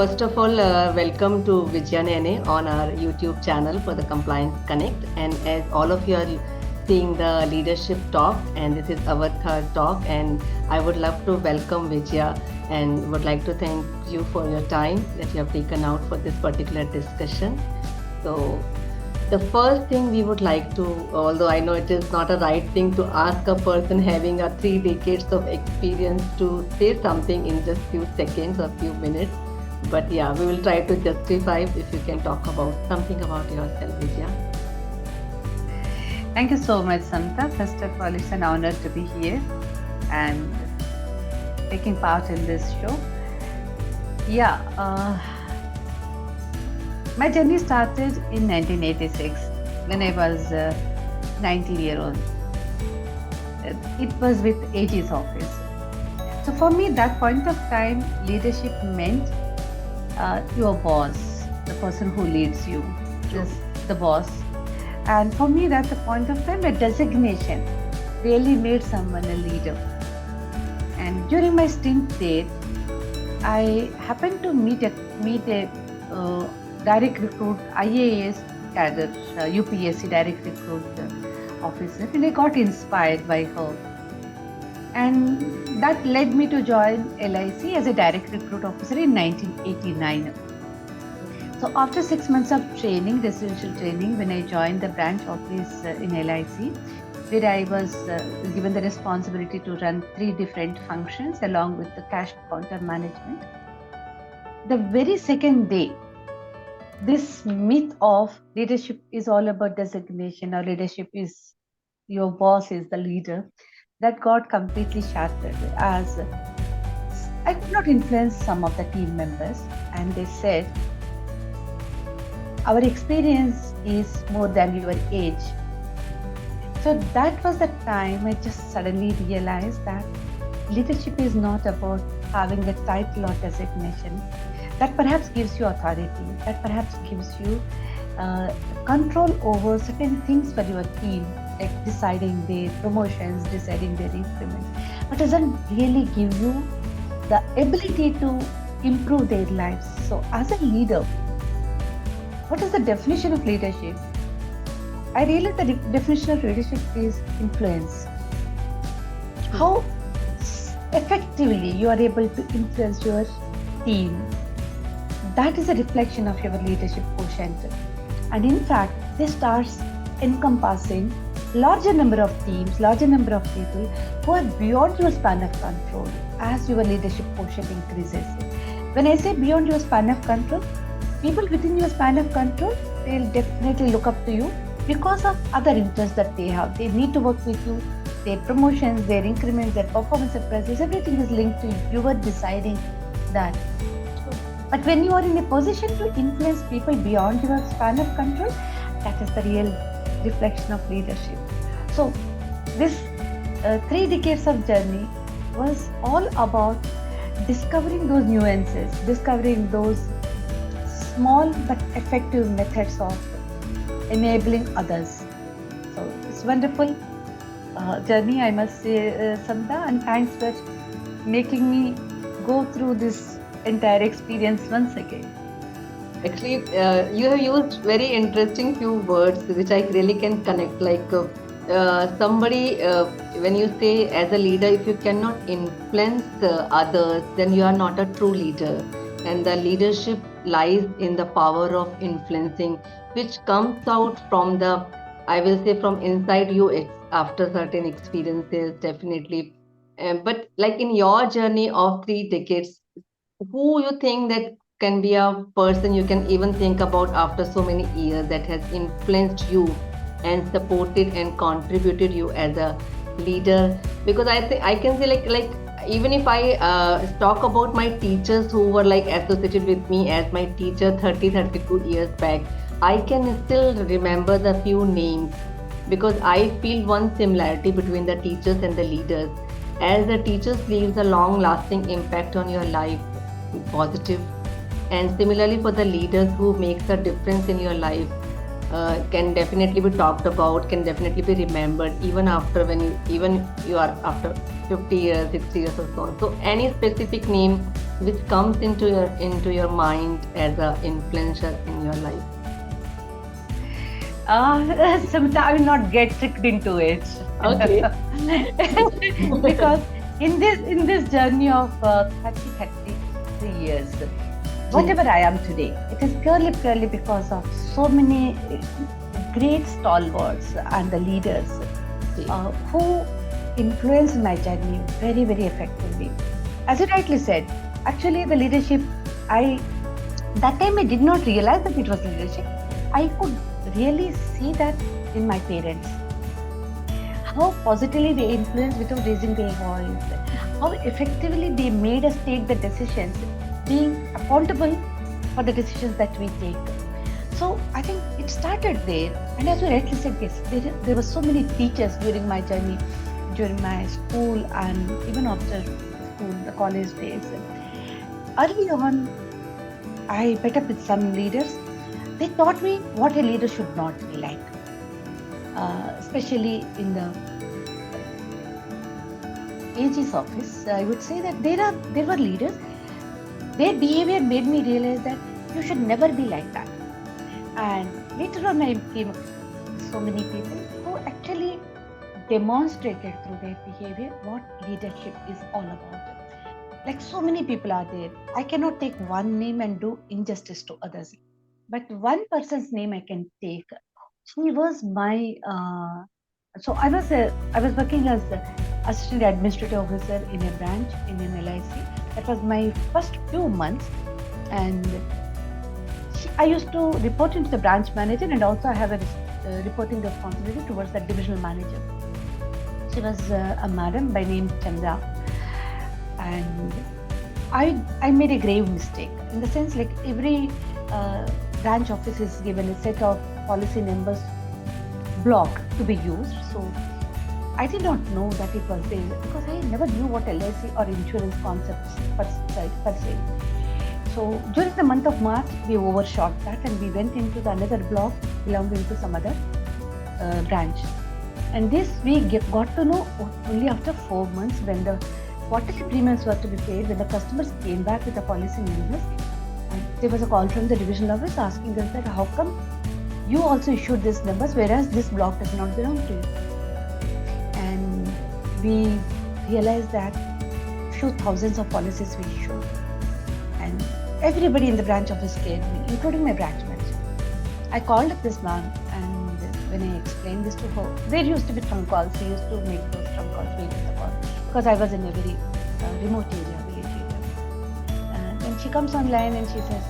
first of all, welcome to Vijaya Nene on our YouTube channel for the Compliance Connect. And as all of you are seeing the leadership talk, and this is our third talk, and I would love to welcome Vijaya and would like to thank you for your time that you have taken out for this particular discussion. So the first thing we would like to, although I know it is not a right thing to ask a person having a 3 decades of experience to say something in just few seconds or few minutes, but yeah, we will try to justify if you can talk about something about yourself, Vijaya. Thank you so much, Samta. First of all, it's an honor to be here and taking part in this show. My journey started in 1986 when I was 19-year-old. It was with AG's office. So for me, that point of time, leadership meant your boss, the person who leads you, just the boss. And for me, that's the point of time, a designation really made someone a leader. And during my stint there, I happened to meet a direct recruit IAS cadre, UPSC direct recruit officer, and I got inspired by her. And that led me to join LIC as a direct recruit officer in 1989. So after 6 months of training, residential training, when I joined the branch office in LIC, where I was given the responsibility to run 3 different functions along with the cash counter management. The very second day, this myth of leadership is all about designation, or leadership is your boss is the leader, that got completely shattered, as I could not influence some of the team members, and they said, our experience is more than your age. So that was the time I just suddenly realized that leadership is not about having a title or designation. That perhaps gives you authority, that perhaps gives you control over certain things for your team, like deciding their promotions, deciding their increments, but doesn't really give you the ability to improve their lives. So as a leader, what is the definition of leadership? I realized the definition of leadership is influence. How effectively you are able to influence your team, that is a reflection of your leadership quotient. And in fact, this starts encompassing larger number of teams, larger number of people who are beyond your span of control as your leadership quotient increases. When I say beyond your span of control, people within your span of control, they'll definitely look up to you because of other interests that they have. They need to work with you. Their promotions, their increments, their performance appraisals, everything is linked to you. You are deciding that. But when you are in a position to influence people beyond your span of control, that is the real reflection of leadership. So this 3 decades of journey was all about discovering those nuances, discovering those small but effective methods of enabling others. So it's wonderful journey, I must say, Samta, and thanks for making me go through this entire experience once again. Actually, you have used very interesting few words which I really can connect. Like somebody, when you say as a leader, if you cannot influence others, then you are not a true leader. And the leadership lies in the power of influencing, which comes out from the, I will say, from inside you after certain experiences, definitely. But like in your journey of 3 decades, who you think that can be a person you can even think about after so many years that has influenced you and supported and contributed you as a leader? Because I think I can say like even if I talk about my teachers who were like associated with me as my teacher 32 years back, I can still remember the few names because I feel one similarity between the teachers and the leaders. As the teachers leaves a long lasting impact on your life, positive, and similarly for the leaders who makes a difference in your life, can definitely be talked about, can definitely be remembered even after you are after 50 years, 60 years or so on. So any specific name which comes into your mind as a influencer in your life? Sometimes I will not get tricked into it. Okay. Because in this journey of 33 years, whatever I am today, it is purely because of so many great stalwarts and the leaders who influenced my journey very, very effectively. As you rightly said, actually the leadership, that time I did not realize that it was leadership. I could really see that in my parents. How positively they influenced without raising their voice. How effectively they made us take the decisions, being accountable for the decisions that we take. So I think it started there. And as you rightly said, yes, there were so many teachers during my journey, during my school and even after school, the college days. Early on, I met up with some leaders. They taught me what a leader should not be like, especially in the AG's office. I would say that there were leaders. Their behavior made me realize that you should never be like that. And later on, I came across so many people who actually demonstrated through their behavior what leadership is all about. Like so many people are there. I cannot take one name and do injustice to others. But one person's name I can take. She was my. So I was working as assistant administrative officer in a branch in an LIC. That was my first few months, and I used to report into the branch manager, and also I have a reporting responsibility towards the divisional manager. She was a madam by name Chandra, and I made a grave mistake in the sense like every branch office is given a set of policy numbers block to be used. So I did not know that it was there because I never knew what LIC or insurance concepts per se. So during the month of March, we overshot that and we went into the another block belonging to some other branch. And this we got to know only after 4 months when the quarterly premiums were to be paid, when the customers came back with the policy numbers. There was a call from the divisional office asking us that how come you also issued these numbers whereas this block does not belong to you. And we realized that few thousands of policies we issued. And everybody in the branch office scared me, including my branch manager. I called up this ma'am, and when I explained this to her, there used to be trunk calls. We used to make those trunk calls, wait for the call, because I was in a very remote area, village area. And she comes online and she says,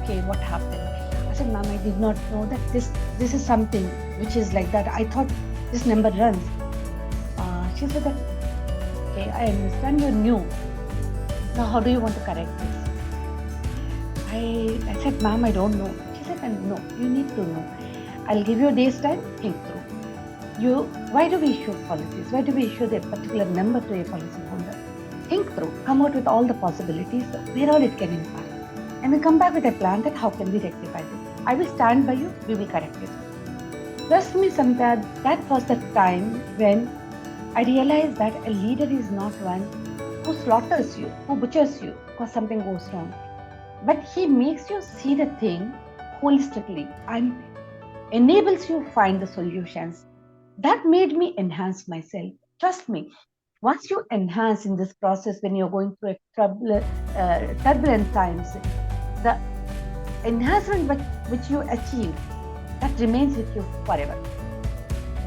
okay, what happened? I said, ma'am, I did not know that this is something which is like that. I thought this number runs. She said that, okay, I understand you're new. Now, how do you want to correct this? I said, ma'am, I don't know. She said, no, you need to know. I'll give you a day's time, think through. Why do we issue policies? Why do we issue a particular number to a policy holder? Think through, come out with all the possibilities, where all it can impact. And we come back with a plan that how can we rectify this. I will stand by you, we will correct it. Trust me, Samita, that was the time when I realized that a leader is not one who slaughters you, who butchers you because something goes wrong. But he makes you see the thing holistically and enables you find the solutions. That made me enhance myself. Trust me, once you enhance in this process when you're going through a turbulent times, the enhancement which you achieve, that remains with you forever.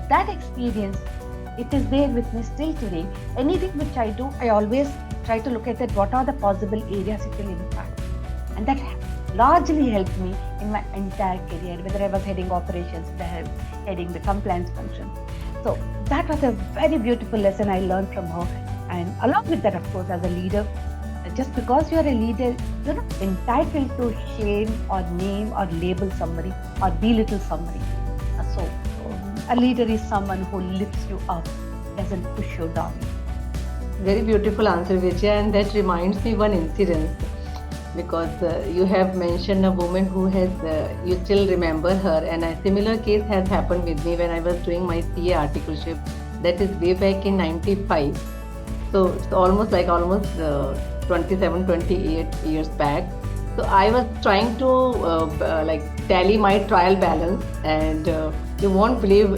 That experience, it is there with me still today. Anything which I do, I always try to look at that, what are the possible areas it will impact. And that largely helped me in my entire career, whether I was heading operations, heading the compliance function. So that was a very beautiful lesson I learned from her. And along with that, of course, as a leader, just because you're a leader, you're not entitled to shame or name or label somebody or belittle somebody. So a leader is someone who lifts you up, doesn't push you down. Very beautiful answer, Vijaya, and that reminds me one incident, because you have mentioned a woman who has, you still remember her, and a similar case has happened with me when I was doing my CA articleship. That is way back in 95. So it's almost 27, 28 years back. So I was trying to like tally my trial balance, and you won't believe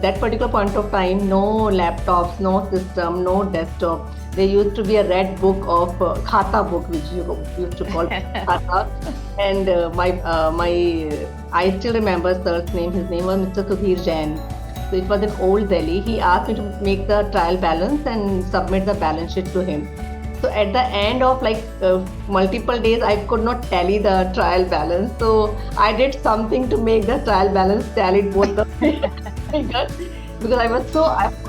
that particular point of time, no laptops, no system, no desktop. There used to be a red book of khata book, which you used to call khata, and I still remember sir's name. His name was Mr. Sudhir Jain. So it was in Old Delhi. He asked me to make the trial balance and submit the balance sheet to him. So at the end of like multiple days, I could not tally the trial balance. So I did something to make the trial balance tallied both the figures, because I was so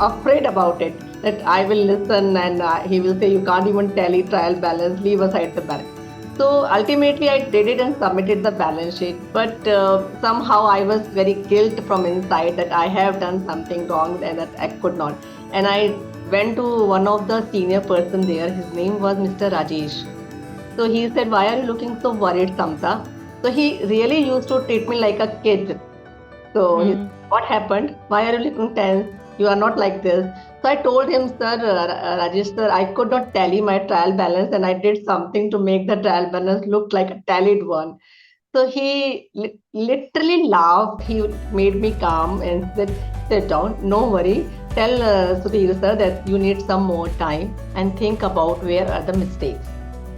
afraid about it that I will listen and he will say you can't even tally trial balance, leave aside the balance. So ultimately, I did it and submitted the balance sheet. But somehow I was very guilt from inside that I have done something wrong and that I could not. And I went to one of the senior person there. His name was Mr. Rajesh. So he said, "Why are you looking so worried, Samta?" So he really used to treat me like a kid. So he said, what happened? Why are you looking tense? You are not like this. So I told him, sir, Rajesh sir, I could not tally my trial balance, and I did something to make the trial balance look like a tallied one. So he literally laughed. He made me calm and said, sit down, no worry. Tell Sudhir sir that you need some more time and think about where are the mistakes.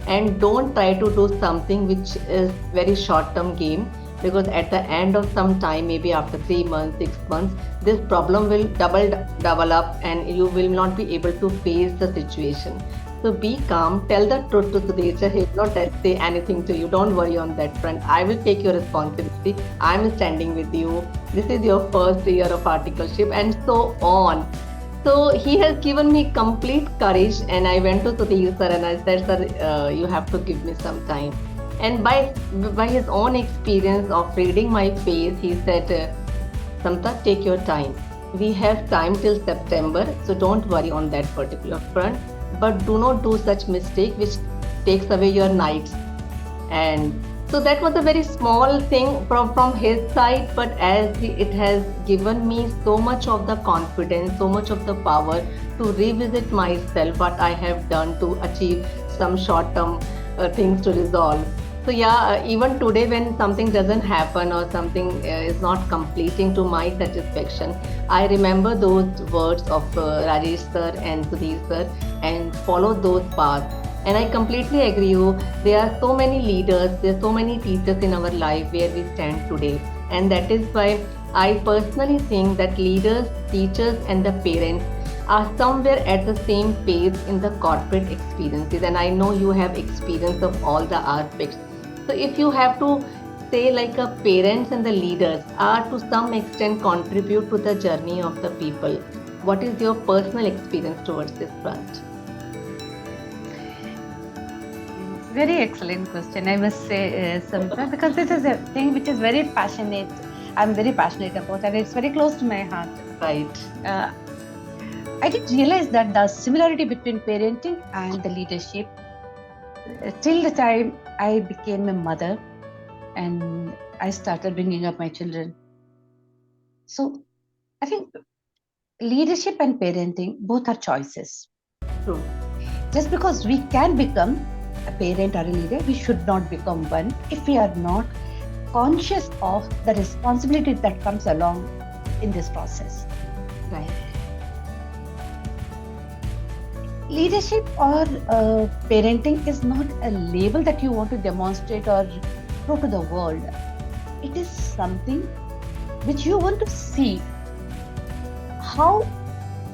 And don't try to do something which is very short term game, because at the end of some time, maybe after 3 months, 6 months, this problem will double up and you will not be able to face the situation. So be calm, tell the truth to Sudhir. He will not say anything to you. Don't worry on that front. I will take your responsibility. I'm standing with you. This is your first year of articleship, and so on. So he has given me complete courage, and I went to Sudhir sir and I said, sir, you have to give me some time. And by his own experience of reading my face, he said, Samta, take your time. We have time till September, so don't worry on that particular front. But do not do such mistake which takes away your nights. And so that was a very small thing from his side, but it has given me so much of the confidence, so much of the power to revisit myself, what I have done to achieve some short-term things to resolve. So yeah, even today when something doesn't happen or something is not completing to my satisfaction, I remember those words of Rajesh sir and Sudhir sir and follow those paths. And I completely agree you. There are so many leaders, there are so many teachers in our life where we stand today. And that is why I personally think that leaders, teachers and the parents are somewhere at the same pace in the corporate experiences. And I know you have experience of all the aspects. So if you have to say like a parents and the leaders are to some extent contribute to the journey of the people, what is your personal experience towards this front? Very excellent question, I must say, Samita, because this is a thing which is very passionate. I'm very passionate about, and it's very close to my heart. Right. I didn't realize that the similarity between parenting and the leadership till the time I became a mother and I started bringing up my children. So I think leadership and parenting both are choices. True. Just because we can become a parent or a leader, we should not become one if we are not conscious of the responsibility that comes along in this process. Right. Leadership or parenting is not a label that you want to demonstrate or prove to the world. It is something which you want to see how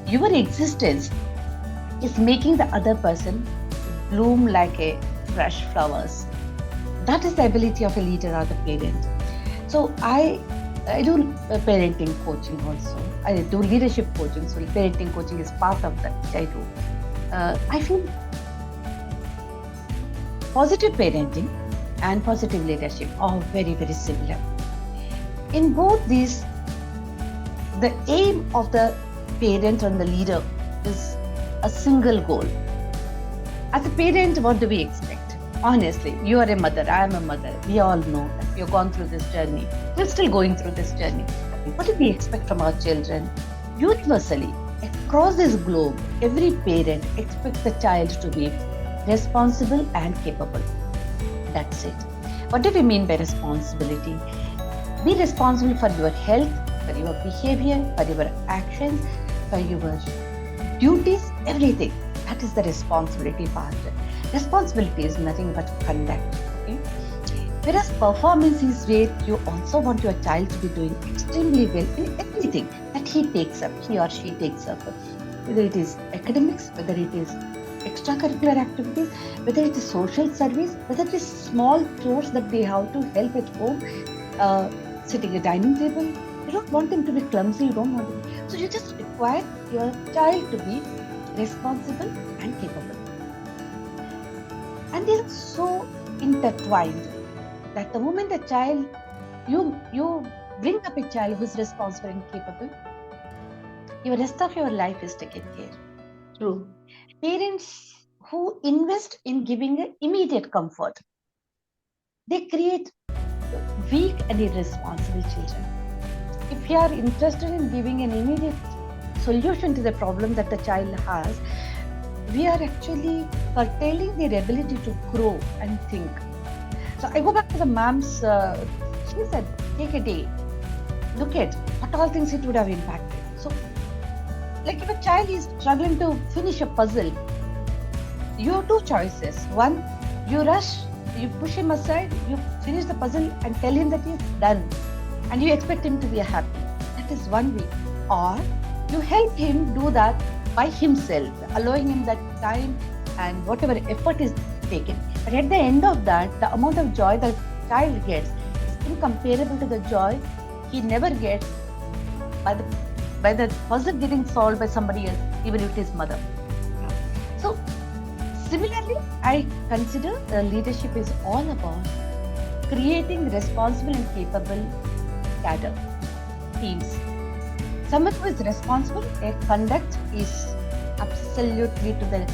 your existence is making the other person bloom like a fresh flowers. That is the ability of a leader or the parent. So I do parenting coaching also. I do leadership coaching. So parenting coaching is part of that which I do. I feel positive parenting and positive leadership are very, very similar. In both these, the aim of the parent and the leader is a single goal. As a parent, what do we expect? Honestly, you are a mother, I am a mother. We all know that we have gone through this journey. We're still going through this journey. What do we expect from our children? Universally, across this globe, every parent expects the child to be responsible and capable. That's it. What do we mean by responsibility? Be responsible for your health, for your behavior, for your actions, for your duties, everything. That is the responsibility part. Responsibility is nothing but conduct. Okay? Whereas performance is where you also want your child to be doing extremely well in everything that he or she takes up. Whether it is academics, whether it is extracurricular activities, whether it is social service, whether it is small chores that they have to help at home, sitting at a dining table. You don't want them to be clumsy, you don't want them. So you just require your child to be responsible and capable. And they are so intertwined that the moment a child, you bring up a child who is responsible and capable, your rest of your life is taken care. True. Parents who invest in giving an immediate comfort, they create weak and irresponsible children. If you are interested in giving an immediate solution to the problem that the child has, we are actually curtailing their ability to grow and think. So I go back to the mom's, she said, take a day, look at what all things it would have impacted. So, like if a child is struggling to finish a puzzle, you have two choices. One, you rush, you push him aside, you finish the puzzle and tell him that he's done, and you expect him to be happy. That is one way. Or you help him do that by himself, allowing him that time and whatever effort is taken. But at the end of that, the amount of joy the child gets is incomparable to the joy he never gets by the puzzle getting solved by somebody else, even if it is mother. So similarly, I consider leadership is all about creating responsible and capable cadre, teams. Someone who is responsible, their conduct is absolutely to the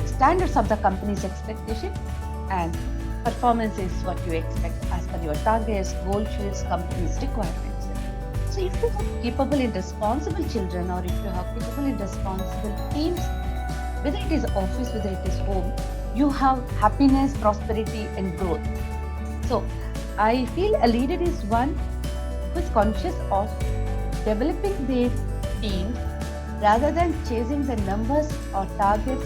standards of the company's expectation, and performance is what you expect as per your targets, goal sheets, company's requirements. So if you have capable and responsible children, or if you have capable and responsible teams, whether it is office, whether it is home, you have happiness, prosperity and growth. So I feel a leader is one who is conscious of developing their teams rather than chasing the numbers or targets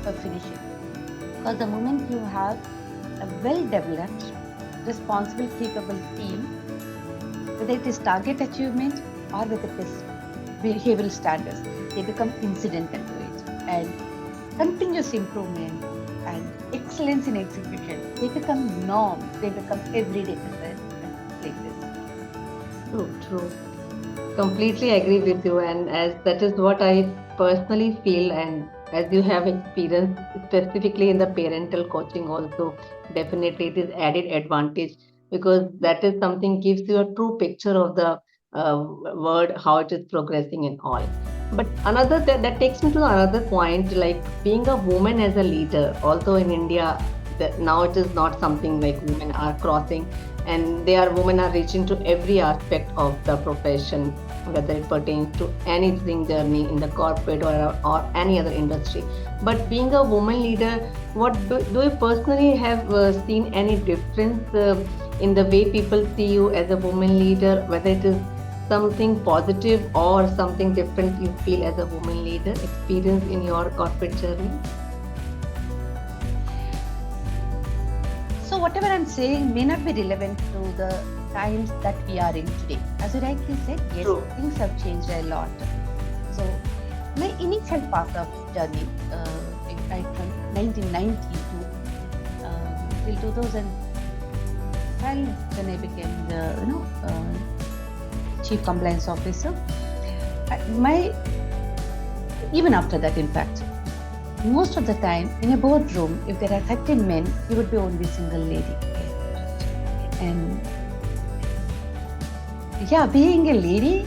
for finishing. Because the moment you have a well-developed, responsible, capable team, whether it is target achievement or whether it is behavioral standards, they become incidental to it. And continuous improvement and excellence in execution, they become norm, they become everyday places. True. Completely agree with you, and as that is what I personally feel, and as you have experienced specifically in the parental coaching also, definitely it is added advantage, because that is something gives you a true picture of the word, how it is progressing and all. But another that takes me to another point, like being a woman as a leader. Also in India, now it is not something like women are crossing, and women are reaching to every aspect of the profession, whether it pertains to anything journey in the corporate or any other industry. But being a woman leader, what do you personally have seen any difference in the way people see you as a woman leader, whether it is something positive or something different you feel as a woman leader, experience in your corporate journey? So whatever I'm saying may not be relevant to the times that we are in today. As you rightly said, yes, True. things have changed a lot. So my initial path of journey, right from 1990 to till 2012, when I became the Chief Compliance Officer. Even after that, in fact, most of the time in a boardroom, if there are 30 men, you would be only single lady. And yeah, being a lady,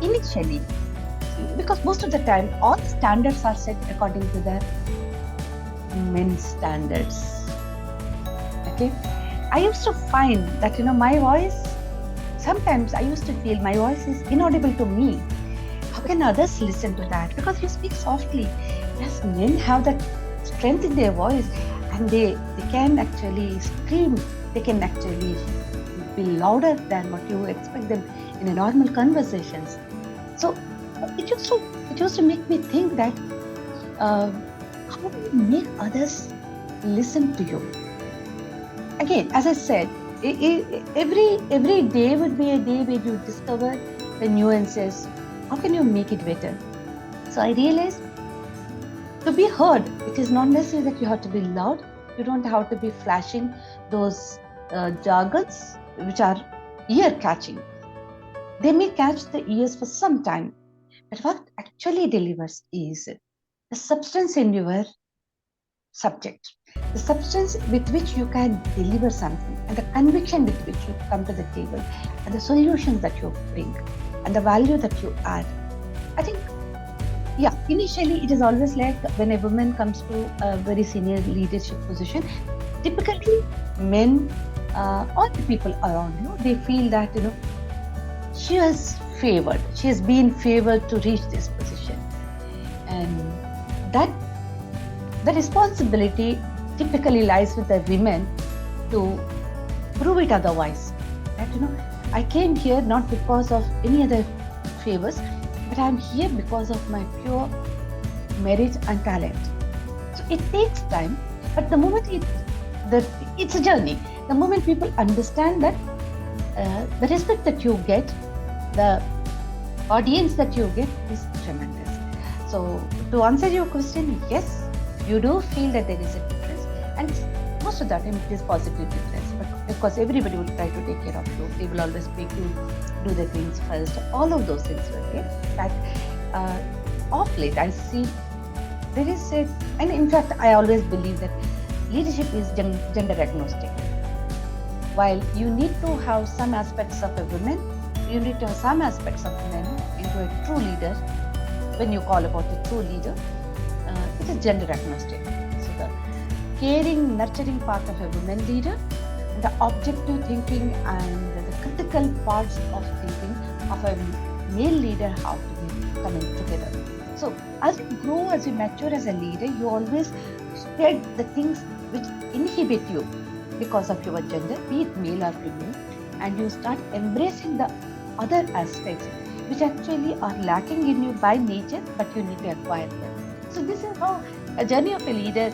initially, because most of the time, all standards are set according to the men's standards. Okay, I used to find that my voice. Sometimes I used to feel my voice is inaudible to me. How can others listen to that? Because you speak softly. Yes, men have that strength in their voice, and they can actually scream, they can actually be louder than what you expect them in a normal conversations. So it used to make me think that how do you make others listen to you? Again, as I said, every day would be a day where you discover the nuances. How can you make it better? So I realized, to be heard, it is not necessary that you have to be loud. You don't have to be flashing those jargons which are ear catching. They may catch the ears for some time, but what actually delivers is the substance in your subject, the substance with which you can deliver something, and the conviction with which you come to the table, and the solutions that you bring, and the value that you add. I think, yeah, initially it is always like when a woman comes to a very senior leadership position, typically men or the people around you, they feel that she has been favored to reach this position, and that the responsibility typically lies with the women to prove it otherwise. That I came here not because of any other favors, but I'm here because of my pure merit and talent. So it takes time, but the moment it's a journey. The moment people understand that the respect that you get, the audience that you get is tremendous. So to answer your question, yes, you do feel that there is a difference, and most of the time it is positive difference. But of course, everybody will try to take care of you. They will always make you do the things first. All of those things will get. But of late, I see there is a, and in fact, I always believe that leadership is gender agnostic. While you need to have some aspects of a woman, you need to have some aspects of men into a true leader. When you call about a true leader, it is gender agnostic. So the caring, nurturing part of a woman leader, and the objective thinking and the critical parts of thinking of a male leader have to be coming together. So as you grow, as you mature as a leader, you always shed the things which inhibit you because of your gender, be it male or female, and you start embracing the other aspects which actually are lacking in you by nature, but you need to acquire them. So this is how a journey of a leader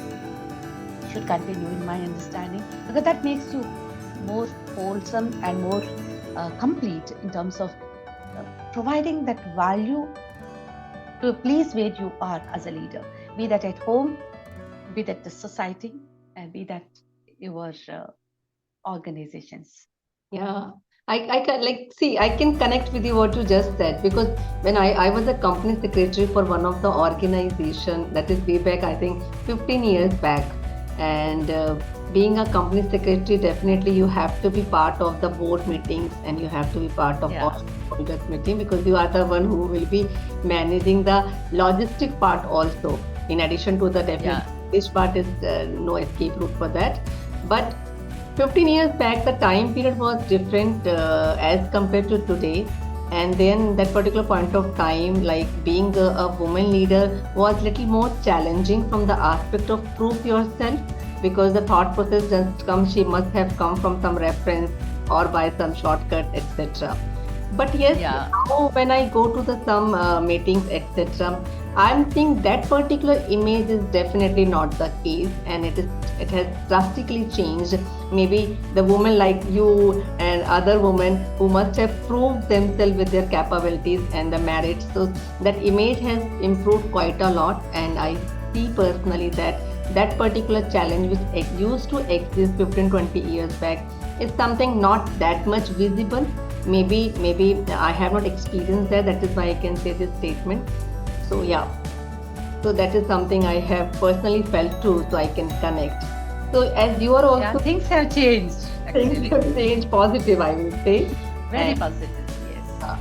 should continue, in my understanding, because that makes you more wholesome and more complete in terms of providing that value to a place where you are as a leader, be that at home, be that the society, and be that your organizations. Yeah, I can see, I can connect with you what you just said, because when I was a company secretary for one of the organization, that is way back, I think 15 years back. And being a company secretary, definitely you have to be part of the board meetings, and you have to be part of all stakeholders meeting, because you are the one who will be managing the logistic part also. In addition to the definitely, this part is no escape route for that. But 15 years back, the time period was different as compared to today. And then that particular point of time, like being a woman leader was little more challenging from the aspect of prove yourself, because the thought process just comes, she must have come from some reference or by some shortcut, etc. But yes, now when I go to the some meetings, etc., I'm seeing that particular image is definitely not the case, and it has drastically changed. Maybe the women like you and other women who must have proved themselves with their capabilities and the merits, so that image has improved quite a lot. And I see personally that that particular challenge which used to exist 15-20 years back is something not that much visible. Maybe I have not experienced that is why I can say this statement. So yeah, so that is something I have personally felt too, so I can connect. So as you are also, things have changed. Things have changed positive, I will say. Very positive, yes.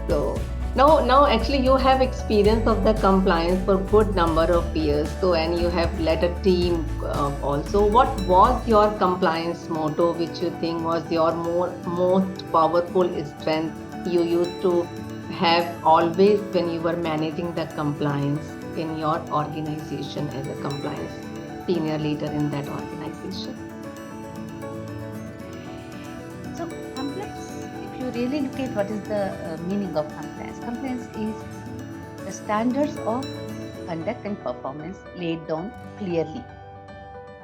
So now actually you have experience of the compliance for good number of years. So, and you have led a team also. What was your compliance motto, which you think was your most powerful strength you used to have always when you were managing the compliance in your organization as a compliance? senior leader in that organization. So compliance, if you really look at what is the meaning of compliance is the standards of conduct and performance laid down clearly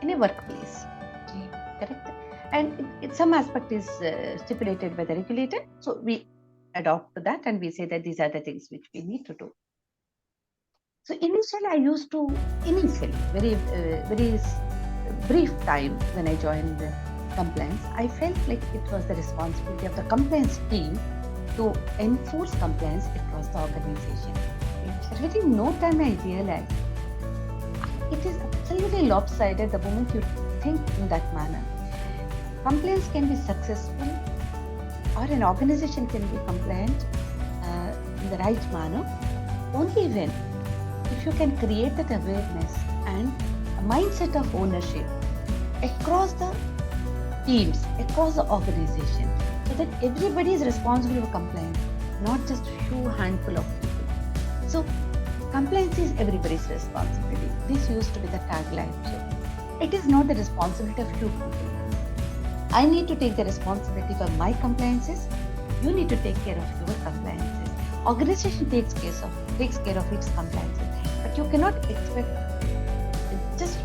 in a workplace. Correct? And some aspect is stipulated by the regulator. So we adopt to that and we say that these are the things which we need to do. So initially, very brief time when I joined compliance, I felt like it was the responsibility of the compliance team to enforce compliance across the organization. But within no time, I realized it is absolutely lopsided the moment you think in that manner. Compliance can be successful, or an organization can be compliant in the right manner only when if you can create that awareness and a mindset of ownership across the teams, across the organization, so that everybody is responsible for compliance, not just a few handful of people. So compliance is everybody's responsibility. This used to be the tagline. So it is not the responsibility of few people. I need to take the responsibility for my compliances. You need to take care of your compliances. Organization takes care of its compliances, but you cannot expect just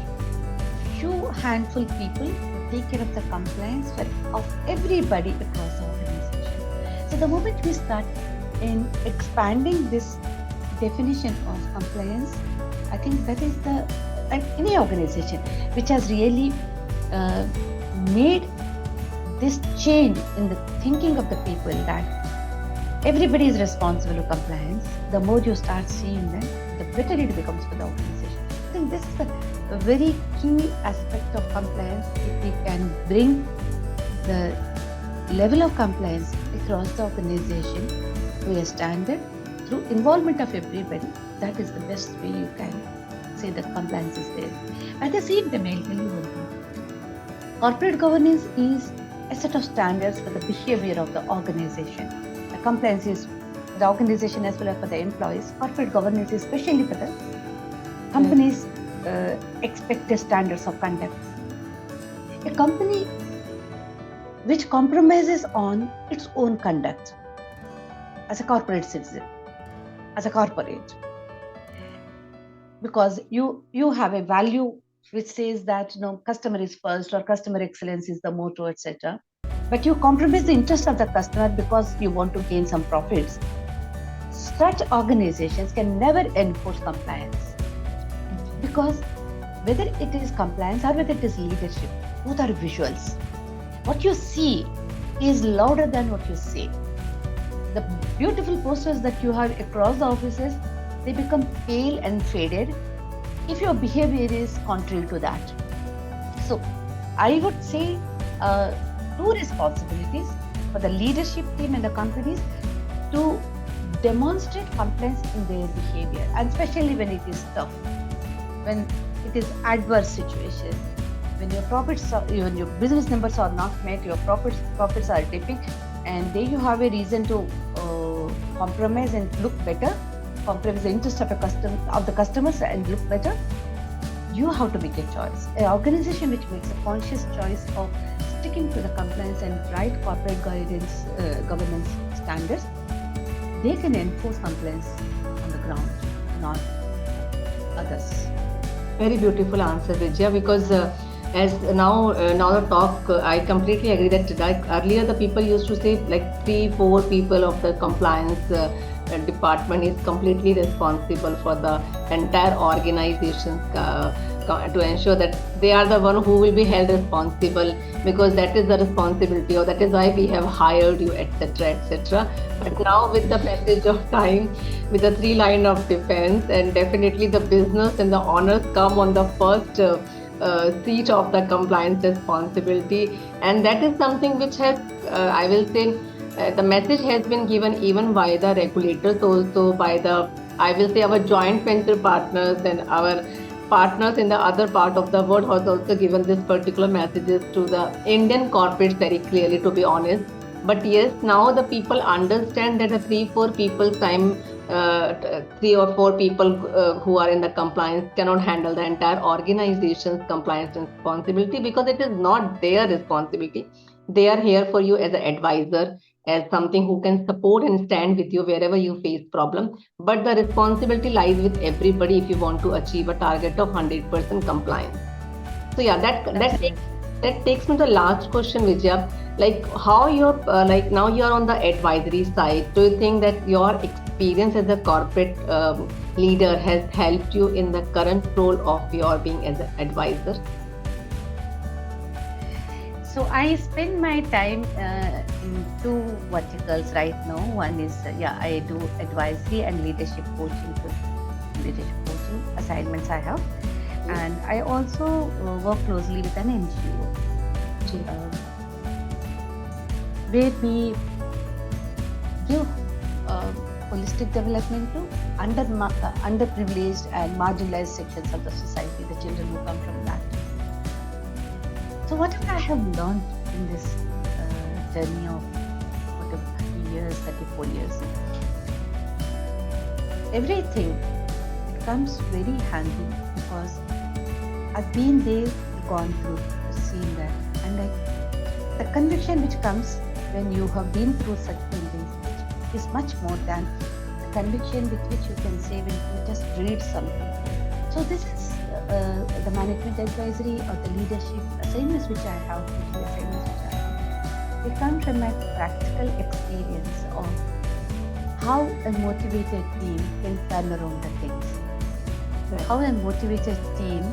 few handful people to take care of the compliance of everybody across the organization. So the moment we start in expanding this definition of compliance, I think that is any organization which has really made this change in the thinking of the people that everybody is responsible for compliance. The more you start seeing them, the better it becomes for the organization. I think this is a very key aspect of compliance. If we can bring the level of compliance across the organization to a standard through involvement of everybody, that is the best way you can say that compliance is there. At the same time, I'll tell you one thing. Corporate governance is a set of standards for the behavior of the organization. The compliance is the organization as well as for the employees. Corporate governance is especially for the companies' expected standards of conduct. A company which compromises on its own conduct as a corporate citizen, as a corporate, because you have a value which says that customer is first or customer excellence is the motto, etc. But you compromise the interest of the customer because you want to gain some profits. Such organizations can never enforce compliance, because whether it is compliance or whether it is leadership, both are visuals. What you see is louder than what you say. The beautiful posters that you have across the offices, they become pale and faded if your behavior is contrary to that. So I would say two responsibilities for the leadership team and the companies to demonstrate compliance in their behavior, and especially when it is tough, when it is adverse situation, when when your business numbers are not met, your profits are dipping, and there you have a reason to compromise and look better, compromise the interest of the customers and look better. You have to make a choice. An organization which makes a conscious choice of sticking to the compliance and right corporate governance standards, they can enforce compliance on the ground, not others. Very beautiful answer, Vijaya, because as now the talk, I completely agree that like earlier the people used to say like 3-4 people of the compliance department is completely responsible for the entire organization to ensure that they are the one who will be held responsible, because that is the responsibility, or that is why we have hired you, etc., etc. But now with the passage of time, with the 3 line of defense, and definitely the business and the owners come on the first seat of the compliance responsibility, and that is something which has I will say the message has been given even by the regulators, also by the, I will say, our joint venture partners and our partners in the other part of the world has also given this particular messages to the Indian corporates very clearly, to be honest. But yes, now the people understand that a 3-4 people's time three or four people who are in the compliance cannot handle the entire organization's compliance responsibility, because it is not their responsibility. They are here for you as an advisor, as something who can support and stand with you wherever you face problem. But the responsibility lies with everybody if you want to achieve a target of 100% compliance. So yeah, Absolutely. that takes me to the last question, Vijaya. Like how you're like now you're on the advisory side. Do you think that your experience as a corporate leader has helped you in the current role of your being as an advisor? So I spend my time in two verticals right now. One is yeah, I do advisory and leadership coaching. Leadership coaching assignments I have, and I also work closely with an NGO uh, where we give uh, holistic development to underprivileged and marginalized sections of the society, the children who come from that. So whatever I have learned in this journey of whatever 30 years, 34 years, everything, it comes very handy because I've been there, gone through, seen that, and the conviction which comes when you have been through such things is much more than the conviction with which you can say when you just read something. So this is the management advisory or the leadership assignments which I have, teaching assignments which I have. They come from my practical experience of how a motivated team can turn around the things. How a motivated team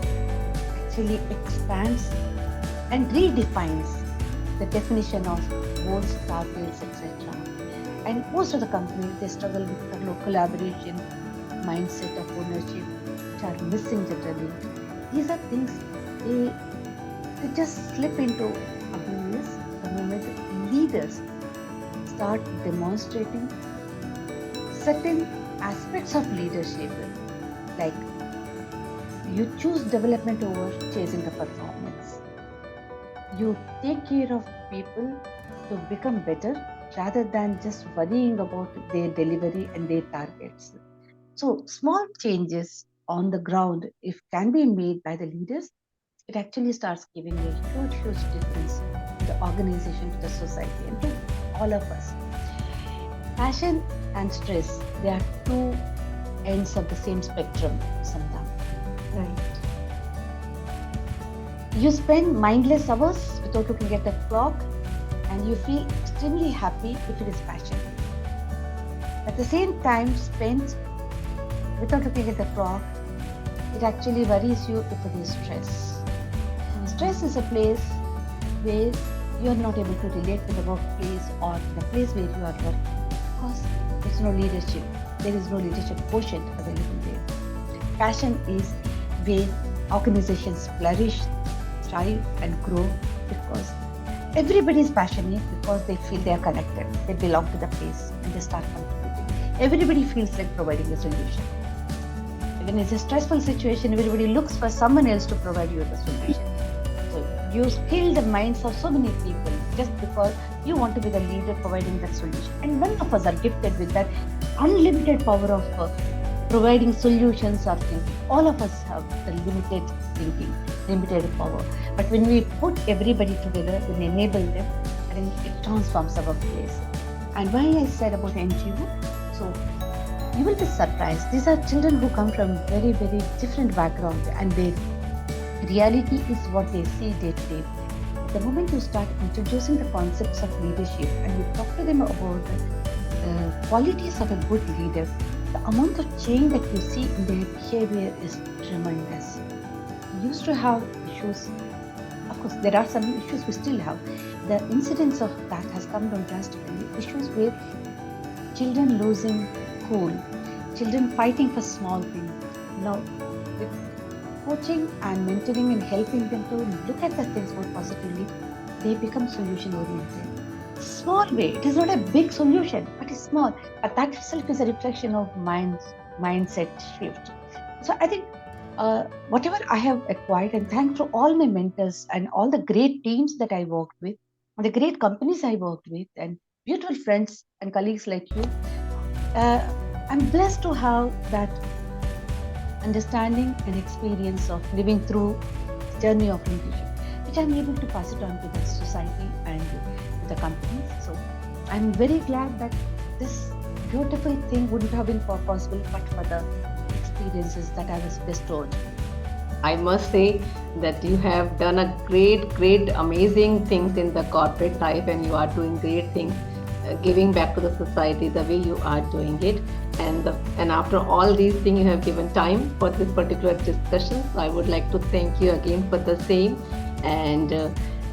actually expands and redefines the definition of goals, targets, etc. And most of the companies, they struggle with the collaboration, mindset of ownership, which are missing generally. These are things they just slip into awareness the moment leaders start demonstrating certain aspects of leadership, like you choose development over chasing the performance. You take care of people to become better rather than just worrying about their delivery and their targets. So small changes on the ground, if can be made by the leaders, it actually starts giving a huge, huge difference to the organization, to the society, and to all of us. Passion and stress, they are two ends of the same spectrum sometimes. Right. You spend mindless hours without looking at the clock, and you feel extremely happy if it is passion. At the same time, spent without looking at the clock, it actually worries you if it is stress. Stress is a place where you are not able to relate with the workplace or the place where you are working because there's no leadership. There is no leadership quotient available there. Passion is where organizations flourish, thrive, and grow because everybody is passionate because they feel they are connected. They belong to the place and they start contributing. Everybody feels like providing a solution. When it's a stressful situation, everybody looks for someone else to provide you the solution. So you fill the minds of so many people just because you want to be the leader providing that solution. And none of us are gifted with that unlimited power of providing solutions or thinking. All of us have the limited thinking, limited power. But when we put everybody together, when enable them, then it transforms our place. And why I said about NGO, so you will be surprised. These are children who come from very, very different backgrounds, and their reality is what they see day to day. The moment you start introducing the concepts of leadership and you talk to them about the qualities of a good leader, the amount of change that you see in their behavior is tremendous. We used to have issues. Of course, there are some issues we still have. The incidence of that has come down drastically. Issues where children losing cool, children fighting for small things. Now, with coaching and mentoring and helping them to look at the things more positively, they become solution oriented. Small way, it is not a big solution, but it's small. But that itself is a reflection of mindset shift. So I think whatever I have acquired, and thanks to all my mentors and all the great teams that I worked with, and the great companies I worked with, and beautiful friends and colleagues like you, uh, I'm blessed to have that understanding and experience of living through the journey of leadership, which I'm able to pass it on to the society and to the companies. So I'm very glad that this beautiful thing wouldn't have been possible but for the experiences that I was bestowed. I must say that you have done a great, amazing things in the corporate life, and you are doing great things, giving back to the society the way you are doing it. And after all these things, you have given time for this particular discussion. So I would like to thank you again for the same, and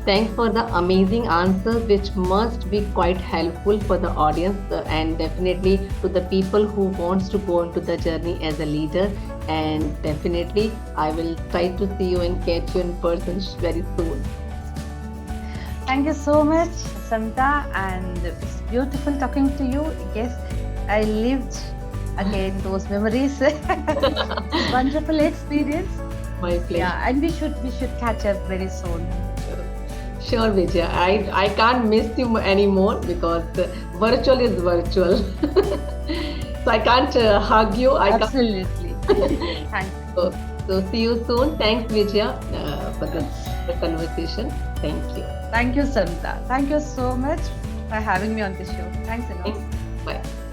thanks for the amazing answers, which must be quite helpful for the audience, and definitely to the people who wants to go into the journey as a leader. And definitely, I will try to see you and catch you in person very soon. Thank you so much, Samita, and it's beautiful talking to you. Yes, I lived again those memories. Wonderful experience. My pleasure. Yeah, and we should catch up very soon. Sure, Vijaya. I can't miss you anymore because virtual is virtual. So I can't hug you. Absolutely. Thank you. So see you soon. Thanks, Vijaya, for the conversation. Thank you. Thank you, Samita. Thank you so much for having me on the show. Thanks a lot. Bye.